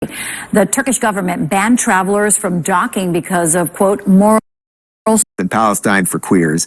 The Turkish government banned travelers from docking because of, quote, moral in Palestine for queers.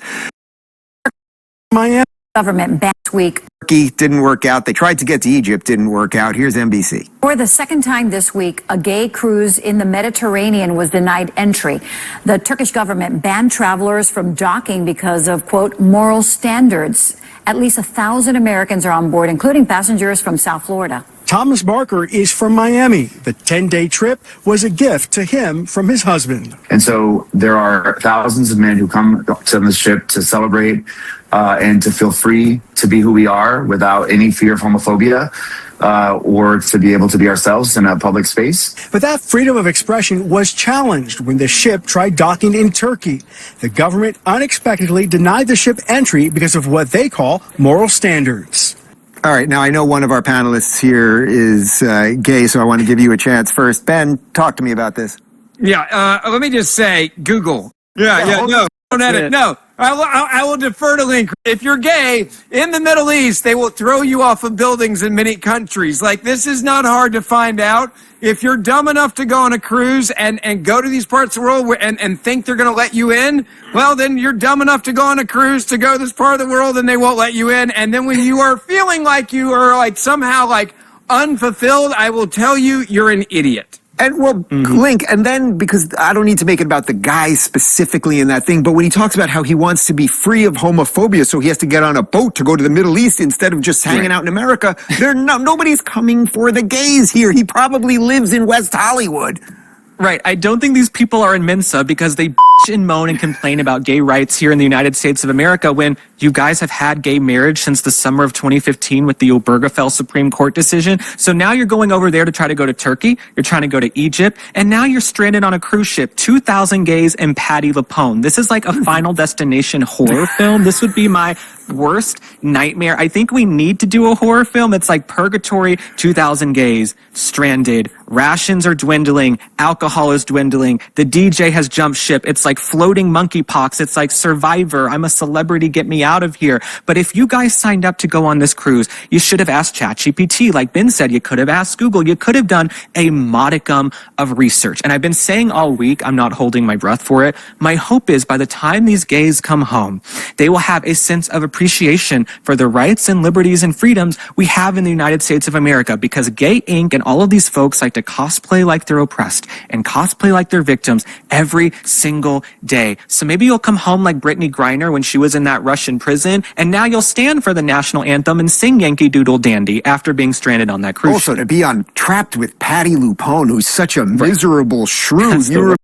Miami government banned this week. Turkey didn't work out. They tried to get to Egypt, didn't work out. Here's NBC. For the second time this week, a gay cruise in the Mediterranean was denied entry. The Turkish government banned travelers from docking because of, quote, moral standards. At least 1,000 Americans are on board, including passengers from South Florida. Thomas Barker is from Miami. The 10-day trip was a gift to him from his husband. And so there are thousands of men who come to the ship to celebrate and to feel free to be who we are without any fear of homophobia or to be able to be ourselves in a public space. But that freedom of expression was challenged when the ship tried docking in Turkey. The government unexpectedly denied the ship entry because of what they call moral standards. All right, now I know one of our panelists here is gay, so I want to give you a chance first. Ben, talk to me about this. Yeah, let me just say, Google. No, don't edit. No, I will defer to link. If you're gay in the Middle East, they will throw you off of buildings in many countries. Like, this is not hard to find out. If you're dumb enough to go on a cruise and go to these parts of the world and think they're going to let you in, well, then you're dumb enough to go on a cruise to go to this part of the world and they won't let you in. And then when you are feeling like you are like somehow like unfulfilled, I will tell you, you're an idiot. And well, Link, and then, because I don't need to make it about the guy specifically in that thing, but when he talks about how he wants to be free of homophobia, so he has to get on a boat to go to the Middle East instead of just hanging out in America, nobody's coming for the gays here. He probably lives in West Hollywood. Right. I don't think these people are in Mensa because they and moan and complain about gay rights here in the United States of America when you guys have had gay marriage since the summer of 2015 with the Obergefell Supreme Court decision. So now you're going over there to try to go to Turkey. You're trying to go to Egypt. And now you're stranded on a cruise ship. 2,000 gays and Patti LuPone. This is like a Final Destination horror film. This would be my worst nightmare. I think we need to do a horror film. It's like Purgatory, 2,000 gays, stranded, rations are dwindling, alcohol is dwindling, the DJ has jumped ship. It's like floating monkeypox. It's like Survivor. I'm a celebrity. Get me out of here. But if you guys signed up to go on this cruise, you should have asked ChatGPT. Like Ben said, you could have asked Google. You could have done a modicum of research. And I've been saying all week, I'm not holding my breath for it. My hope is by the time these gays come home, they will have a sense of appreciation for the rights and liberties and freedoms we have in the United States of America, because Gay Inc. and all of these folks like to cosplay like they're oppressed and cosplay like they're victims every single day. So maybe you'll come home like Brittany Griner when she was in that Russian prison, and now you'll stand for the national anthem and sing Yankee Doodle Dandy after being stranded on that cruise ship. To be on trapped with Patti LuPone, who's such a miserable shrew.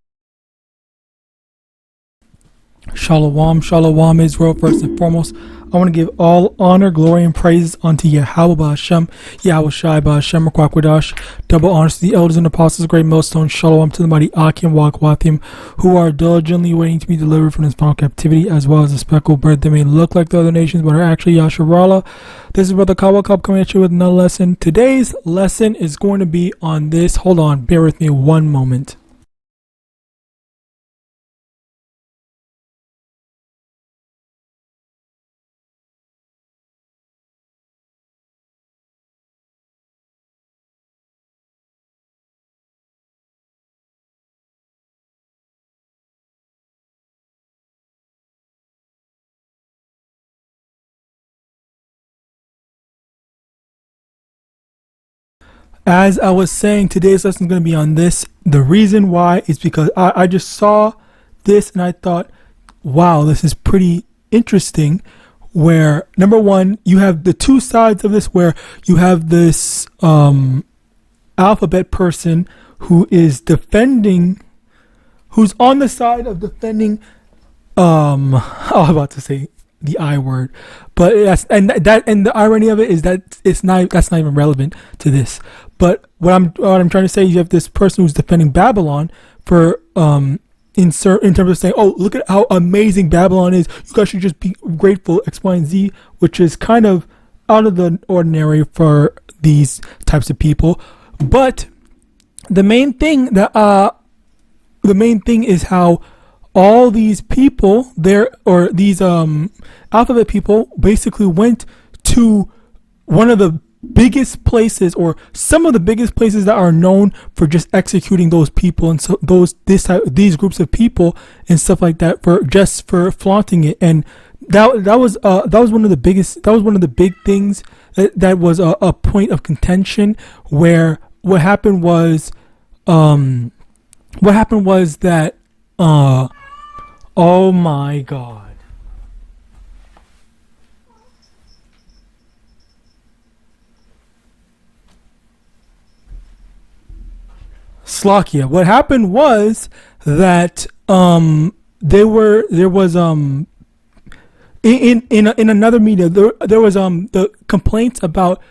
Shalom, shalom, Israel. First and foremost, I want to give all honor, glory, and praises unto YAHAWAH Hashem, YAHAWASHI Hashem, Rakwakwadosh. Double honors to the elders and apostles, great millstone. Shalom to the mighty Akim Wakwathim, who are diligently waiting to be delivered from this final captivity, as well as the speckled bird that may look like the other nations, but are actually Yasharallah. This is Brother Kawakab coming at you with another lesson. Today's lesson is going to be on this. Hold on, bear with me one moment. As I was saying, today's lesson is going to be on this. The reason why is because I just saw this and I thought, wow, this is pretty interesting. Where, number one, you have the two sides of this, where you have this alphabet person who is defending, who's on the side of defending, I was about to say the I word, but and the irony of it is that that's not even relevant to this. But what I'm trying to say is you have this person who's defending Babylon for in terms of saying, oh, look at how amazing Babylon is. You guys should just be grateful, X, Y, and Z, which is kind of out of the ordinary for these types of people. But the main thing is how all these people these alphabet people basically went to one of the biggest places, or some of the biggest places that are known for just executing those people, and so these groups of people and stuff like that, for flaunting it. And that was one of the biggest, that was one of the big things that was a point of contention, where what happened was that oh my God. Slovakia. What happened was that there was in another media there was the complaints about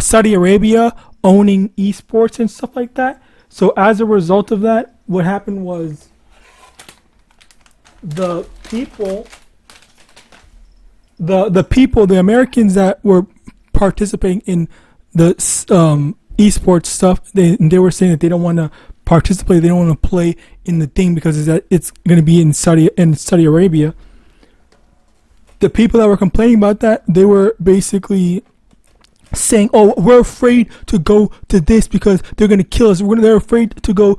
Saudi Arabia owning esports and stuff like that. So as a result of that, what happened was the Americans that were participating in the esports stuff, they were saying that they don't want to participate, they don't want to play in the thing because it's going to be in Saudi Arabia. The people that were complaining about that, they were basically saying, "Oh, we're afraid to go to this because they're going to kill us. We're afraid to go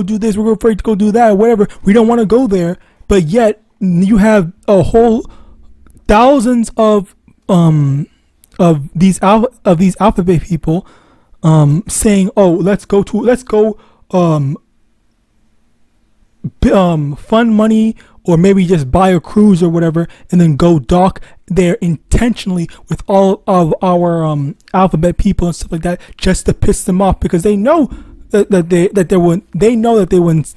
do this. We're afraid to go do that. Whatever. We don't want to go there." But yet you have a whole thousands of these alphabet people saying, "Oh, let's go fund money, or maybe just buy a cruise or whatever, and then go dock there intentionally with all of our alphabet people and stuff like that, just to piss them off, because they know they know that they wouldn't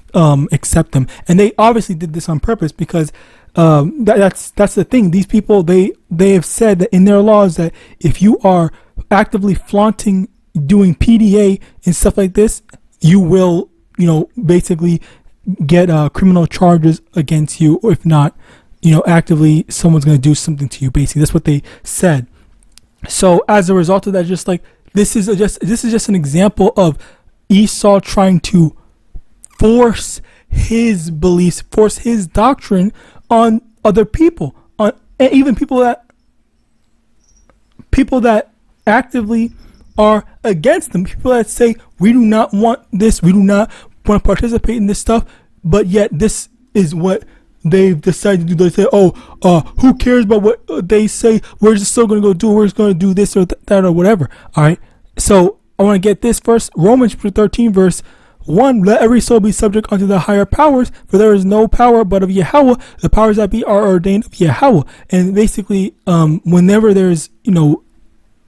accept them, and they obviously did this on purpose, because that's the thing. These people, they have said that in their laws that if you are actively flaunting, doing PDA and stuff like this, you will, basically get criminal charges against you, or if not, actively someone's going to do something to you. Basically, that's what they said. So as a result of that, just like this is just an example of Esau trying to force his beliefs, force his doctrine on other people, and even people that actively are against them, people that say, we do not want this, we do not want to participate in this stuff, but yet this is what they've decided to do. They say, who cares about what they say, we're just still going to go do it, we're just going to do this or that or whatever. All right, so I want to get this first. Romans 13 verse 1, let every soul be subject unto the higher powers, for there is no power but of Yahawah. The powers that be are ordained of Yahawah. And basically, whenever there's an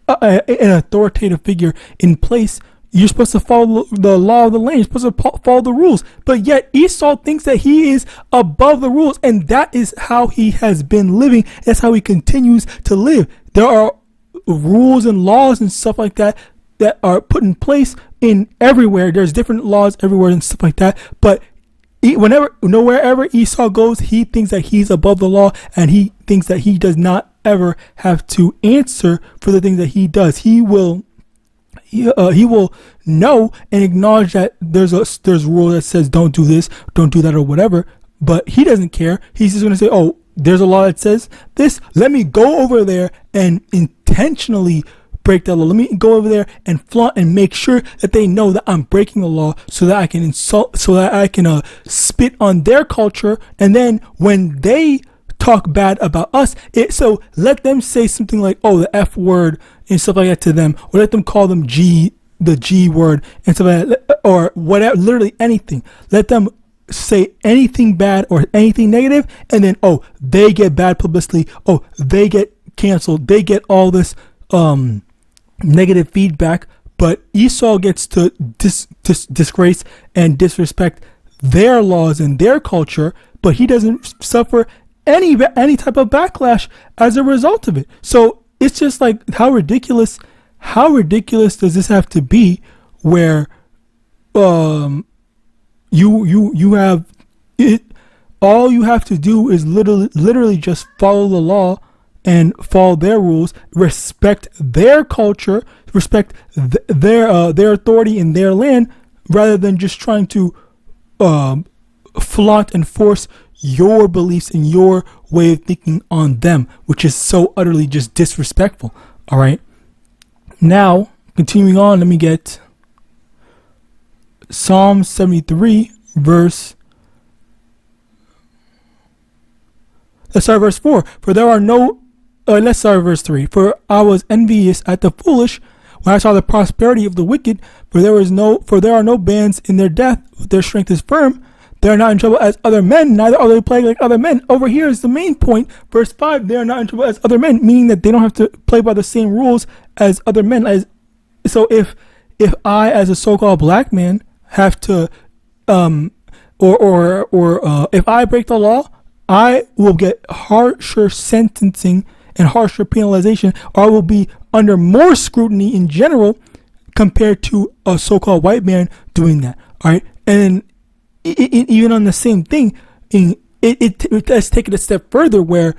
authoritative figure in place, you're supposed to follow the law of the land. You're supposed to follow the rules. But yet Esau thinks that he is above the rules, and that is how he has been living. That's how he continues to live. There are rules and laws and stuff like that that are put in place in everywhere. There's different laws everywhere and stuff like that. But wherever Esau goes, he thinks that he's above the law, and he thinks that he does not ever have to answer for the things that he does. He will know and acknowledge that there's a rule that says don't do this, don't do that, or whatever, but he doesn't care. He's just going to say, oh, there's a law that says this, let me go over there and intentionally break that law. Let me go over there and flaunt and make sure that they know that I'm breaking the law, so that I can spit on their culture, and then when they talk bad about us, so let them say something like, oh, the F word and stuff like that to them, or let them call them the G word and stuff like that, or whatever, literally anything. Let them say anything bad or anything negative, and then, oh, they get bad publicity, oh, they get canceled, they get all this negative feedback. But Esau gets to disgrace and disrespect their laws and their culture, but he doesn't suffer any type of backlash as a result of it. So it's just like, how ridiculous does this have to be, where you have it, all you have to do is literally just follow the law and follow their rules, respect their culture, respect their authority in their land, rather than just trying to flaunt and force your beliefs and your way of thinking on them, which is so utterly just disrespectful. All right. Now, continuing on, let me get Psalm 73, verse. Let's start verse 4. For there are no. Let's start verse 3. For I was envious at the foolish when I saw the prosperity of the wicked. For there are no bands in their death. Their strength is firm. They are not in trouble as other men, neither are they plagued like other men. Over here is the main point. Verse 5, they are not in trouble as other men, meaning that they don't have to play by the same rules as other men. So if I, as a so-called black man, have to, if I break the law, I will get harsher sentencing and harsher penalization, or I will be under more scrutiny in general compared to a so-called white man doing that. All right, and even on the same thing, let's take it a step further, where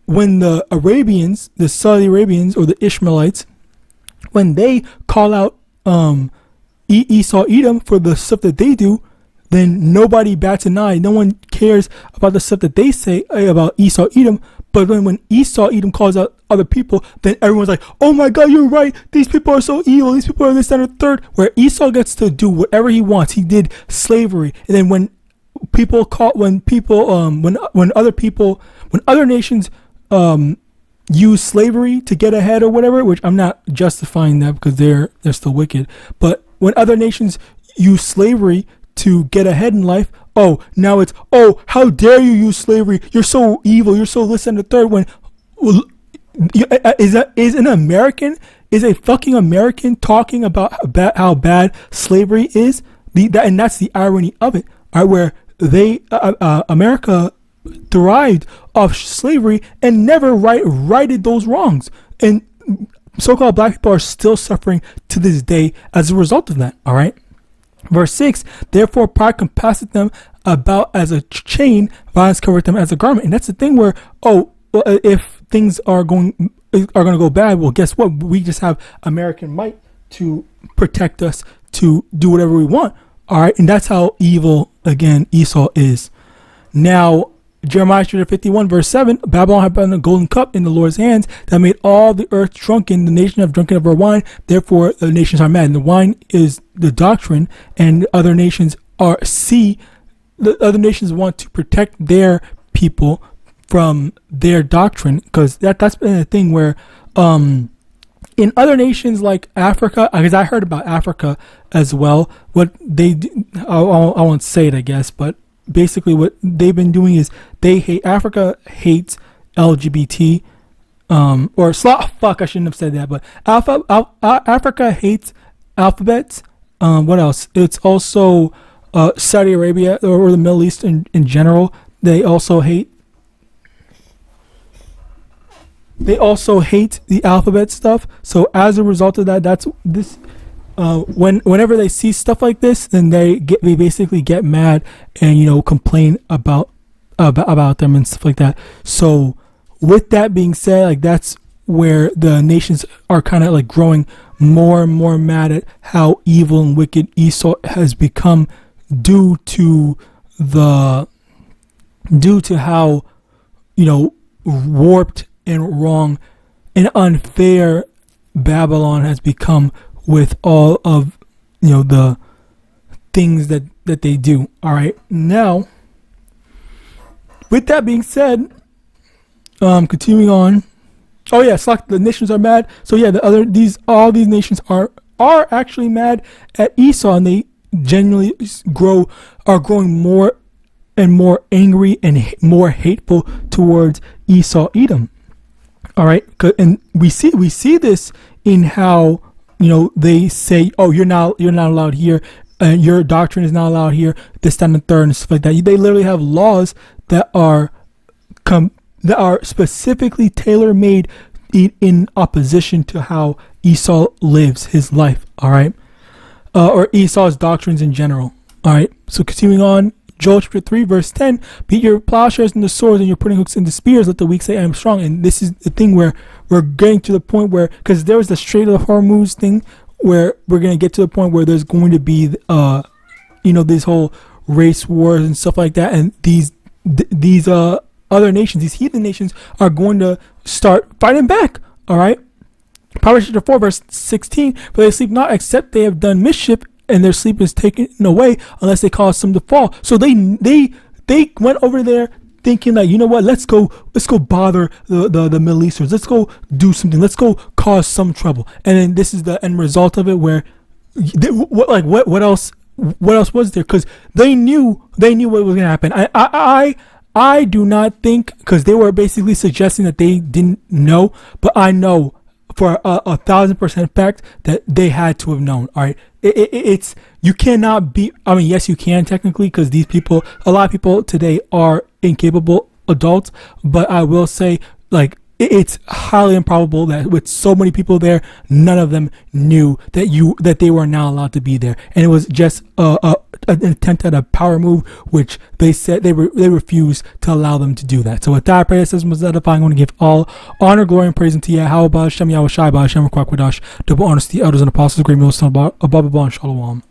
when the Arabians, the Saudi Arabians or the Ishmaelites, when they call out Esau Edom for the stuff that they do, then nobody bats an eye. No one cares about the stuff that they say about Esau Edom. But when Esau Edom calls out other people, then everyone's like, oh my God, you're right. These people are so evil. These people are this, that, and the third. Where Esau gets to do whatever he wants. He did slavery. And then when other nations use slavery to get ahead or whatever, which I'm not justifying that because they're still wicked. But when other nations use slavery to get ahead in life, now it's, how dare you use slavery? You're so evil. You're so this and the third. When is a fucking American talking about how bad slavery is? And that's the irony of it, right? Where America thrived off slavery and never righted those wrongs, and so-called black people are still suffering to this day as a result of that. All right. Verse 6, therefore pride compasseth them about as a chain, violence covereth them as a garment. And that's the thing where, if things are going to go bad, well, guess what? We just have American might to protect us to do whatever we want. All right. And that's how evil, again, Esau is. Now, Jeremiah 51, verse 7, Babylon had been a golden cup in the Lord's hands that made all the earth drunken. The nation have drunken of her wine. Therefore, the nations are mad. And the wine is the doctrine, and other nations the other nations want to protect their people from their doctrine, because that's been a thing where in other nations like Africa, because I heard about Africa as well, what they do, I won't say it, I guess, but basically what they've been doing is Africa hates LGBT, I shouldn't have said that, but Africa hates alphabets. What else? It's also Saudi Arabia or the Middle East in general. They also hate the alphabet stuff. So as a result of that, that's this. Whenever they see stuff like this, then they basically get mad and complain about them and stuff like that. So with that being said, like, that's where the nations are kind of like growing more and more mad at how evil and wicked Esau has become due to how warped and wrong and unfair Babylon has become with all of the things that they do. All right, now with that being said, continuing on. The nations are mad. So yeah, all these nations are actually mad at Esau, and they genuinely are growing more and more angry and more hateful towards Esau Edom. All right, and we see this in how they say, you're not allowed here, and your doctrine is not allowed here, this, that, and the third, and stuff like that. They literally have laws that are specifically tailor-made in opposition to how Esau lives his life. All right, or Esau's doctrines in general. All right, so continuing on, Joel chapter 3 verse 10, beat your plowshares into swords and your pruning hooks into spears, let the weak say I am strong. And this is the thing where we're getting to the point where, because there was the Strait of Hormuz thing, where we're going to get to the point where there's going to be this whole race wars and stuff like that, and these other nations, these heathen nations, are going to start fighting back. All right, Proverbs chapter 4 verse 16, for they sleep not except they have done mischief, and their sleep is taken away unless they cause some to fall. So they went over there thinking that, you know what, let's go bother the Middle Easterns, let's go do something, let's go cause some trouble. And then this is the end result of it, where what else was there? Because they knew what was gonna happen. I do not think, because they were basically suggesting that they didn't know, but I know for 1,000% fact that they had to have known. All right, it's you cannot be. I mean, yes, you can technically, because a lot of people today are incapable adults. But I will say, like, it's highly improbable that with so many people there, none of them knew that they were not allowed to be there, and it was just an attempt at a power move, which they said they refused to allow them to do that. So with that, I pray that system was edifying. I want to give all honor, glory, and praise unto YAHAWAH, Hashem, YAHAWASHI, Hashem, Kwakwadosh, double honors to the elders and apostles, great meals above and shalom.